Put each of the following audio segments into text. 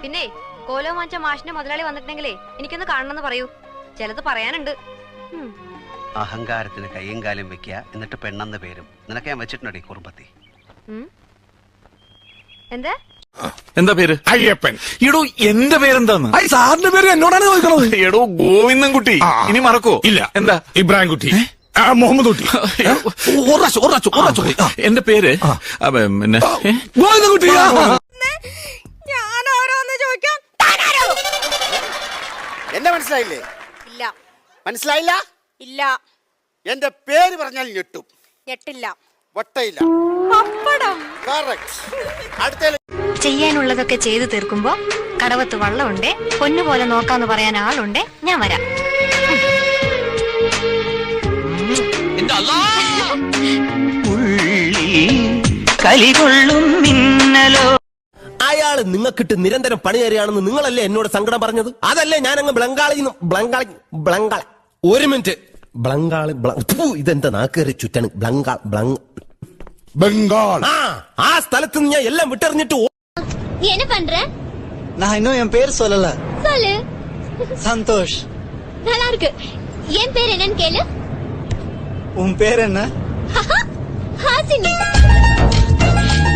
പിന്നെ കോലോ മാച്ച മാഷിന്റെ മുതലാളി വന്നിട്ടുണ്ടെങ്കിലേ എനിക്കൊന്ന് കാണണമെന്ന് പറയൂ. ചിലത് പറയാനുണ്ട്. അഹങ്കാരത്തിന് കയ്യും കാലും വെക്കുക, എന്നിട്ട് പെണ്ണെന്ന പേരും നിനക്ക് ഞാൻ വെച്ചിട്ടുണ്ടോ കുറുമ്പത്തി? എന്താ എന്താ പേര്? അയ്യപ്പൻ. എടോ എന്റെ പേരെന്താന്ന്? സാറിന്റെ പേര് എന്നോടാണ് ചോദിക്കണത്. എടോ ഗോവിന്ദൻകുട്ടി. ഇനി മറക്കോ? ഇല്ല. എന്താ? ഇബ്രാഹിം കുട്ടി, മുഹമ്മദ് കുട്ടി. എന്റെ പേര് പിന്നെ ഗോവിന്ദൻകുട്ടി. ഞാൻ ആരാന്ന് ചോദിക്കാം. എന്നെ മനസ്സിലായില്ലേ? ഇല്ല. മനസ്സിലായില്ല? ഇല്ല. എന്റെ പേര് പറഞ്ഞാൽ ഞെട്ടും. ഞെട്ടില്ല. വട്ടയില്ല. പപ്പടം. അടുത്ത ചെയ്യാനുള്ളതൊക്കെ ചെയ്തു തീർക്കുമ്പോ കടവത്ത് വള്ളമുണ്ടേ, പൊന്നുപോലെ നോക്കാന്ന് പറയാൻ ആളുണ്ടേ, ഞാൻ വരാം. കലികൊള്ളും മിന്നലോ. അയാള് നിങ്ങൾക്കിട്ട് നിരന്തരം പണി തരികയാണെന്ന് നിങ്ങളല്ലേ എന്നോട് സങ്കടം പറഞ്ഞത്? അതല്ലേ ഞാനങ്ങ് ബ്ലങ്കാളി. ഒരു മിനിറ്റ്. ബ്ലങ്കാളി ഇതെന്താ നാക്കേറി ചുറ്റാണ്? ബംഗാൾ. ആ സ്ഥലത്ത് നിന്ന് ഞാൻ എല്ലാം വിട്ടെറിഞ്ഞിട്ട് நீ என்ன பண்ற? நான் இன்னும் என் பேர் சொல்லல. சொல்லு. சந்தோஷ். நல்லா இருக்கு. என் பேர் என்னன்னு கேளு. உன் பேர் என்ன? ஹாசினி.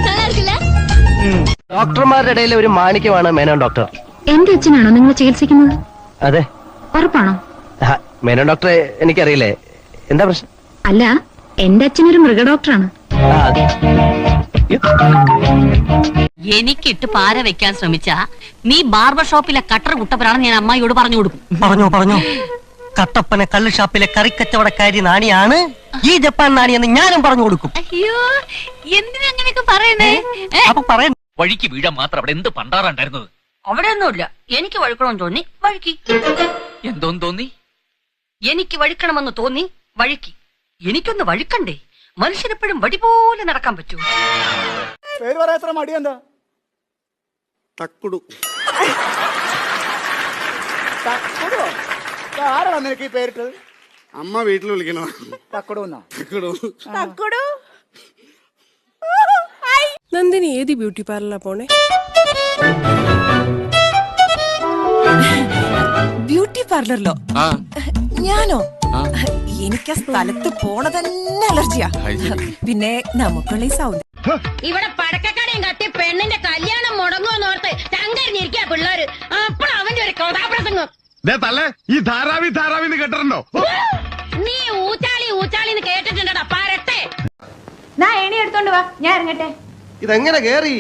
நல்லா இருக்குல்ல? ഡോക്ടർമാരുടെ ഇടയിൽ ഒരു മാണിക്യമാണ് മേനോൻ ഡോക്ടർ. എന്റെ അച്ഛനാണോ നിങ്ങൾ ചികിത്സിക്കുന്നത്? അതെ. ഉറപ്പാണോ? മേനോൻ ഡോക്ടറെ എനിക്കറിയില്ലേ. എന്താ പ്രശ്നം? അല്ല, എന്റെ അച്ഛനൊരു മൃഗ ഡോക്ടറാണ്. എനിക്കിട്ട് പാര വെക്കാൻ ശ്രമിച്ച നീ ബാർബർ ഷോപ്പിലെ കട്ടർ കുട്ടപ്പനാണെന്ന് ഞാൻ അമ്മായിയോട് പറഞ്ഞു കൊടുക്കും. പറഞ്ഞോ. കട്ടപ്പന കള്ള് ഷാപ്പിലെ കറിക്കച്ചവടക്കാരി നാണിയാണ് ഈ ജപ്പാൻ നാണിയെന്ന് ഞാനും പറഞ്ഞു കൊടുക്കും. അയ്യോ, എന്തിനങ്ങനെയൊക്കെ പറയണേ? അപ്പൊ പറയാൻ വഴിക്ക് വീഴാൻ മാത്രം അവിടെ എന്ത് പണ്ടാറുണ്ടായിരുന്നത്? അവിടെ ഒന്നുമില്ല. എനിക്ക് വഴുക്കണമെന്ന് തോന്നി വഴുക്കി. എന്തോന്ന് തോന്നി? എനിക്ക് വഴുക്കണമെന്ന് തോന്നി വഴുക്കി. എനിക്കൊന്ന് വഴുക്കണ്ടേ? മനുഷ്യനെപ്പോഴും വടി പോലെ നടക്കാൻ പറ്റൂ. പേര് പറയാത്ര മടി എന്താ? തക്കുടു. ആരാണ് നിനക്ക് ഈ പേരിട്ട്? അമ്മ വീട്ടിൽ വിളിക്കണോ? തക്കുടു. നന്ദിനി ഏത് ബ്യൂട്ടി പാർലറിലാ പോണേ? ബ്യൂട്ടി പാർലറിലോ? ഞാനോ? എനിക്ക് ആ സ്ഥലത്ത് പോണ തന്നെ അലർജിയാ. പിന്നെ നമുക്കുള്ള ഈ സൗണ്ട്. ഇവിടെ പടക്കക്കടയും കത്തി പെണ്ണിന്റെ കല്യാണം മുടങ്ങുമെന്നോർത്ത് ചങ്കരിഞ്ഞിരിക്കാ പിള്ളേര്. അപ്പോൾ അവന്റെ ഒരു കഥാപ്രസംഗം. ഈ ധാരാവി കേട്ടിട്ടുണ്ടോ? നീ ഊച്ചാളിന്ന് കേട്ടിട്ടുണ്ടടാ പാരട്ടെ. ഞാൻ ഏണി എടുത്തോണ്ട് വാ, ഞാൻ ഇറങ്ങട്ടെ. ഇതെങ്ങനെ കേറി?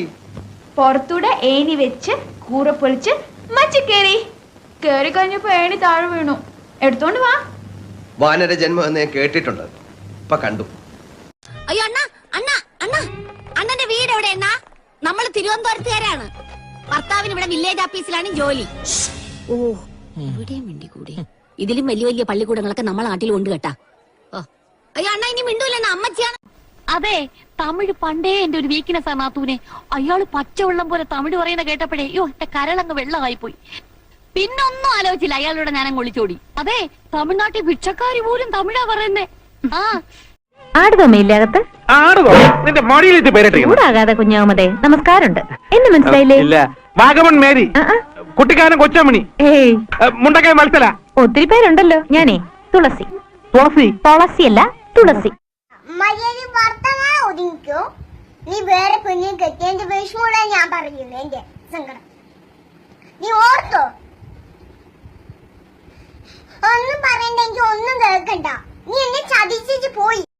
പുറത്തൂടെ ഏണി വെച്ച് കൂറ പൊളിച്ച് മച്ചി കേറി കഴിഞ്ഞപ്പോ ഏണി താഴെ വീണു. എടുത്തോണ്ട് വാ. വാനര ജന്മം എന്ന് ഞാൻ കേട്ടിട്ടുണ്ട്. ഇപ്പൊ കണ്ടു. അയ്യോ അണ്ണന്റെ വീട് എവിടെ? നമ്മള് തിരുവനന്തപുരത്തുകാരാണ്. ഭർത്താവിന് ഇവിടെ വില്ലേജ് ഓഫീസിലാണ് ജോലി. ഓ, എവിടെയും മിണ്ടി കൂടി. ഇതിലും വലിയ വലിയ പള്ളിക്കൂടങ്ങളൊക്കെ നമ്മളെ നാട്ടിൽ കൊണ്ട് കേട്ടാ. അയ്യോ അണ്ണ ഇനി മിണ്ടൂലെന്ന അമ്മച്ചിയാണ്. അതെ, തമിഴ് പണ്ടേ എന്റെ ഒരു വീക്ക്നെസ് ആണ് നാത്തൂനെ. അയാള് പച്ചവെള്ളം പോലെ തമിഴ് പറയുന്ന കേട്ടപ്പോഴേ അയ്യോ എന്റെ കരളങ്ങ് വെള്ളമായി പോയി. പിന്നൊന്നും ആലോചിച്ചില്ല, അയാളോട് ഞാനങ്ങ് ഒളിച്ചോടി. അതെ, തമിഴ്നാട്ടിൽ ഭിക്ഷക്കാരി പോലും തമിഴാ പറയുന്നേ. ആടുതോമയില്ലകത്ത് നിന്റെ മടിയിലിട്ട് പേരിട്ടേ. ചൂടാകാതെ കുഞ്ഞാമതേ, നമസ്കാരമുണ്ട്. എന്നെ മനസ്സിലായില്ലേ? ഇല്ല. വാഗമൺ മേരി, കുട്ടിക്കാനം കൊച്ചമണി, മുണ്ടക്കൈ മത്സല, ഒത്തിരി പേരുണ്ടല്ലോ. ഞാനേ തുളസി. തുളസിയല്ല, തുളസി. ഒതുങ്ങിക്കോ. നീ വേറെ പെണ്ണിനെ കെട്ടിയതിന്റെ വിഷമമുള്ള ഞാൻ പറയുന്നു എന്റെ സങ്കടം.